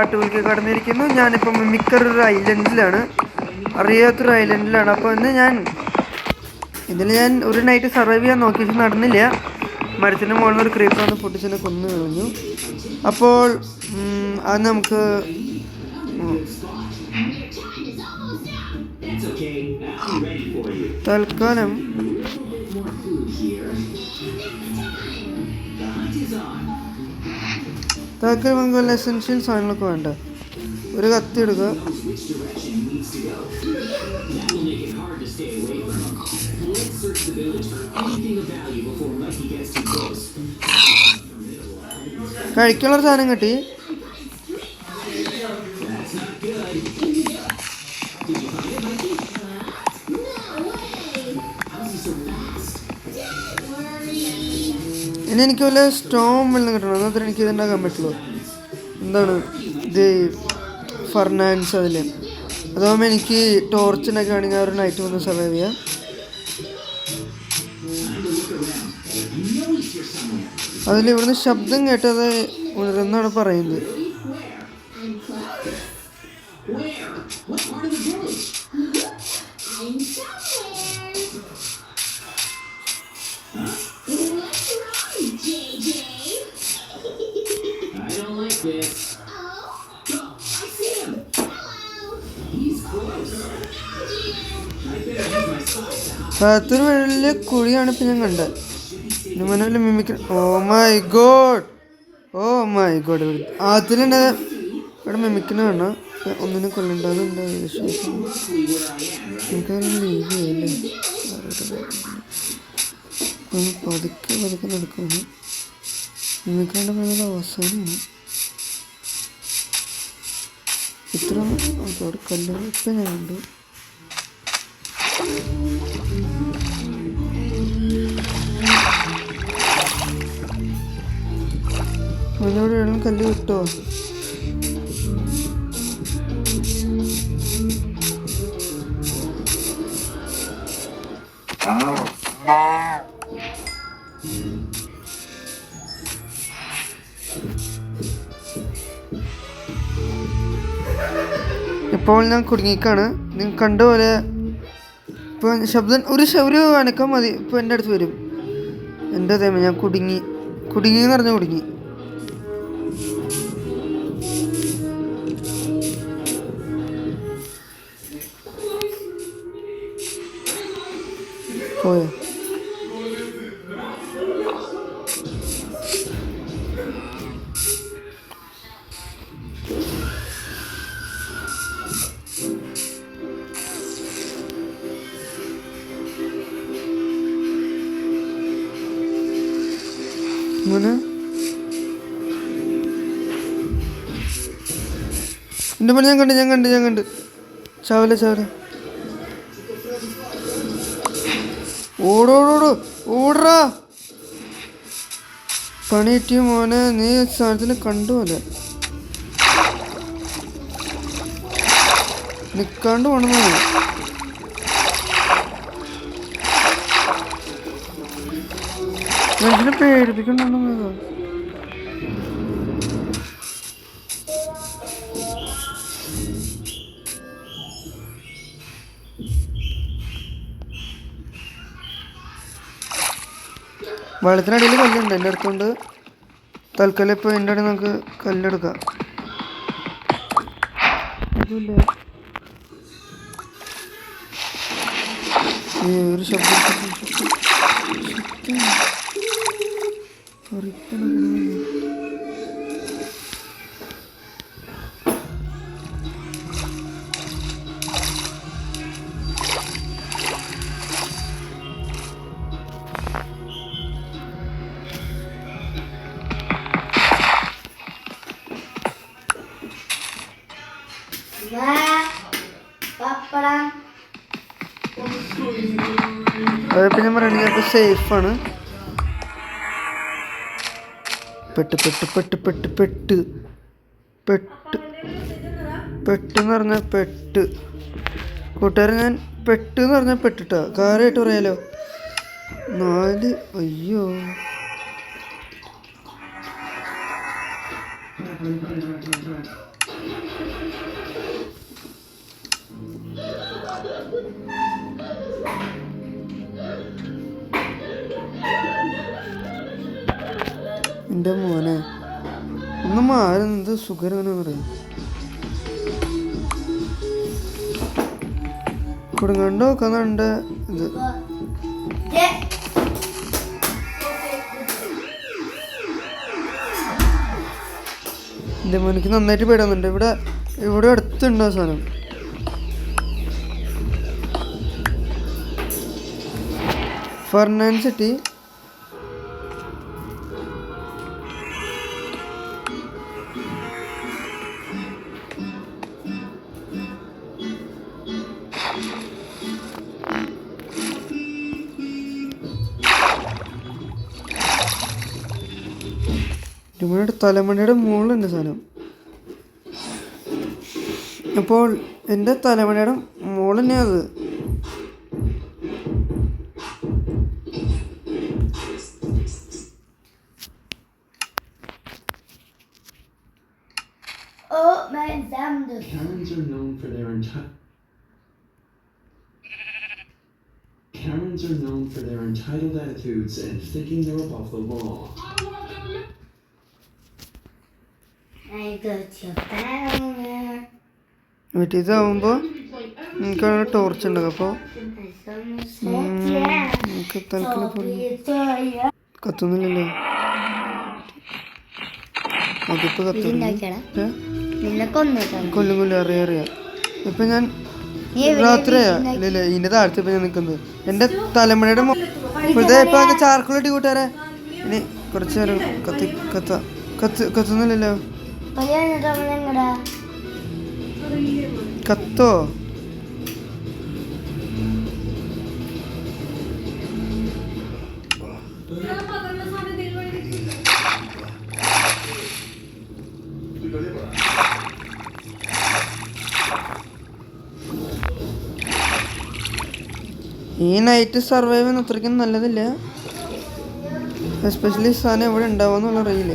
കാട്ടുകുലുക്കി കടന്നിരിക്കുന്നു. ഞാനിപ്പം മിക്കറൊരു ഐലൻഡിലാണ്, അറിയാത്തൊരു ഐലൻഡിലാണ്. അപ്പോൾ ഇതിൽ ഞാൻ ഒരു നൈറ്റ് സർവൈവ് ചെയ്യാൻ നോക്കിയിട്ട് നടന്നില്ല. മരത്തിൻ്റെ മുകളിൽ നിന്ന് ഒരു ക്രീപ്പർ വന്ന് പൊട്ടിച്ചെന്നെ കൊന്നു കഴിഞ്ഞു. അപ്പോൾ അത് നമുക്ക് തൽക്കാലം നമുക്ക് വല്ല എസെൻഷ്യൽ സാധനങ്ങളൊക്കെ വേണ്ട. ഒരു കത്തി എടുക്കുക. കഴിക്കാനുള്ളൊരു സാധനം കിട്ടി. ഇനി എനിക്ക് വല്ല സ്റ്റോം വെള്ളം കിട്ടണം, അന്നത്ര എനിക്ക് ഇതുണ്ടാക്കാൻ പറ്റുള്ളൂ. എന്താണ് ഇത്, ഫർണാൻസ് അതിൽ. അതാകുമ്പോൾ എനിക്ക് ടോർച്ചിനൊക്കെ ആണെങ്കിൽ ആ ഒരു നൈറ്റ് വന്ന് സർവൈവ് ചെയ്യാം. അതിൽ ഇവിടുന്ന് ശബ്ദം കേട്ടത് ഉണരുന്നാണ് പറയുന്നത്. അതൊരു വലിയ കുഴിയാണ് ഇപ്പം ഞാൻ കണ്ടത്. ഓ മൈ ഗോഡ് അതിലുണ്ട് ഇവിടെ മിമിക്കിന് വേണം. ഒന്നിനും കൊല്ലണ്ടാകുന്നുണ്ട് വിശ്വാസം. എനിക്കതിന് ലീവ് ചെയ്യല്ലേ. പതുക്കെ നടക്കുന്നു. മിമിക്കാണ്ട് ഭയങ്കര അവസാനമാണ്. ഇത്ര ഒരുപാട് കല്ലുകൾ ഇപ്പം ഞാൻ കണ്ടു. അതിനോട് വേണം കല്ല് കിട്ടോ. ഇപ്പോൾ ഞാൻ കുടുങ്ങിക്കാണ്. നിങ്ങൾ കണ്ടുപോലെ ഇപ്പോൾ ശബ്ദം ഒരു അനക്കം മതി, ഇപ്പോൾ എൻ്റെ അടുത്ത് വരും. എൻ്റെ അതേ ഞാൻ കുടുങ്ങി എന്ന് പറഞ്ഞാൽ കുടുങ്ങി. പോയോ? അങ്ങനെ എൻ്റെ പണി ഞാൻ കണ്ട് ചാവല ഓടറാ. പണി കിട്ടിയ മോനെ, നീ സാധനത്തിന് കണ്ടുപോലെ നിൽക്കാണ്ട് പോണെന്നാണ്. മനുഷ്യനെ പേടിപ്പിക്കണ്ടോ. വെള്ളത്തിനടിയിൽ കല്ലുണ്ട് എൻ്റെ അടുത്തുണ്ട്. തൽക്കാലം ഇപ്പോൾ എൻ്റെ അടി നമുക്ക് കല്ലെടുക്കാം. അതില്ല ഒരു ശബ്ദം. അതിപ്പോൾ ഞാൻ പറയണെങ്കിൽ അപ്പോൾ സേഫാണ്. പെട്ടെന്ന് പറഞ്ഞാൽ കൂട്ടുകാരൻ, ഞാൻ പെട്ടെന്ന് പറഞ്ഞാൽ പെട്ടിട്ടാ. കാര്യമായിട്ട് പറയാലോ. 4 അയ്യോ എൻ്റെ മോനെ ഒന്ന് മാറുന്നത് സുഖരങ്ങനെ പറയും കൊടുങ്ങണ്ടോ നോക്കുന്നുണ്ട് ഇത് എൻ്റെ മോനിക്ക് നന്നായിട്ട് പേടുന്നുണ്ട്. ഇവിടെ ഇവിടെ അടുത്തുണ്ടോ സാധനം? ഫർണാൻ സിറ്റി നമ്മുടെ തലമണിയുടെ മുകളിലുണ്ട് സാധനം. അപ്പോൾ എൻ്റെ തലമണിയുടെ മുകളിൽ തന്നെയാണ് അത്. Karens are known for their entitled attitudes and thinking they're above the law. ഇതാവുമ്പോൾ എനിക്കങ്ങനെ ടോർച്ച് ഉണ്ടാകും. അപ്പോൾ നമുക്ക് തൽക്കാലം കത്തുന്നില്ലല്ലോ. അതിപ്പോൾ കൊല്ലും അറിയാം. ഇപ്പം ഞാൻ രാത്രിയാ ഇല്ല ഇതിൻ്റെ താഴ്ച ഞാൻ നിൽക്കുന്നത്. എൻ്റെ തലമുറയുടെ ഇപ്പോഴത്തെ ഇപ്പം അങ്ങ് ചാർക്കോളിട്ടി കൂട്ടുകാരെ. ഇനി കുറച്ച് നേരം കത്തുന്നില്ലല്ലോ. കത്തോ? ഈ നൈറ്റ് സർവൈവ് ചെയ്യുന്ന അത്രയ്ക്കും നല്ലതില്ല. എസ്പെഷ്യലി സാധനം എവിടെ ഉണ്ടാവുമെന്നുള്ള അറിയില്ല.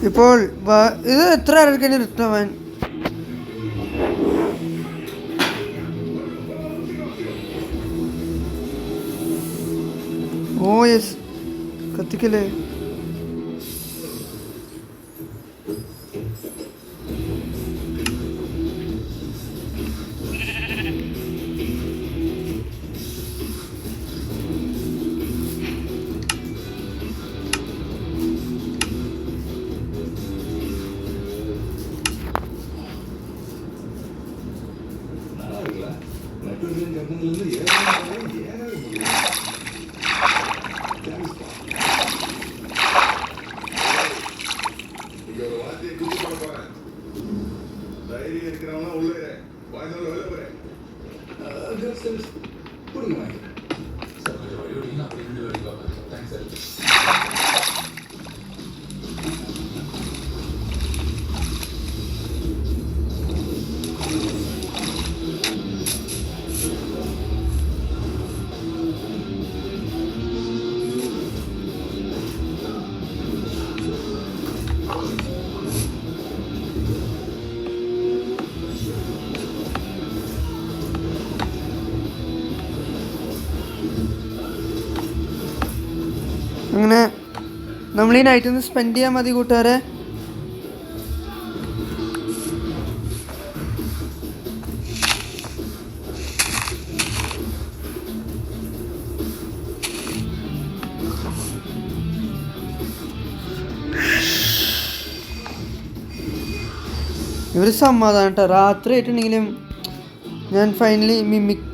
ഇപ്പോൾ ഇത് എത്ര ആൾക്കാർ റിട്ടവൻ? ഓ യെസ്, കത്തിക്കല്ലേ. അങ്ങനെ നമ്മൾ ഈ നൈറ്റ് ഒന്ന് സ്പെൻഡ് ചെയ്യാൻ മതി കൂട്ടുകാരെ. ഇവര് സമാധാനം കേട്ടോ. രാത്രി ആയിട്ടുണ്ടെങ്കിലും ഞാൻ ഫൈനലി മിമിക്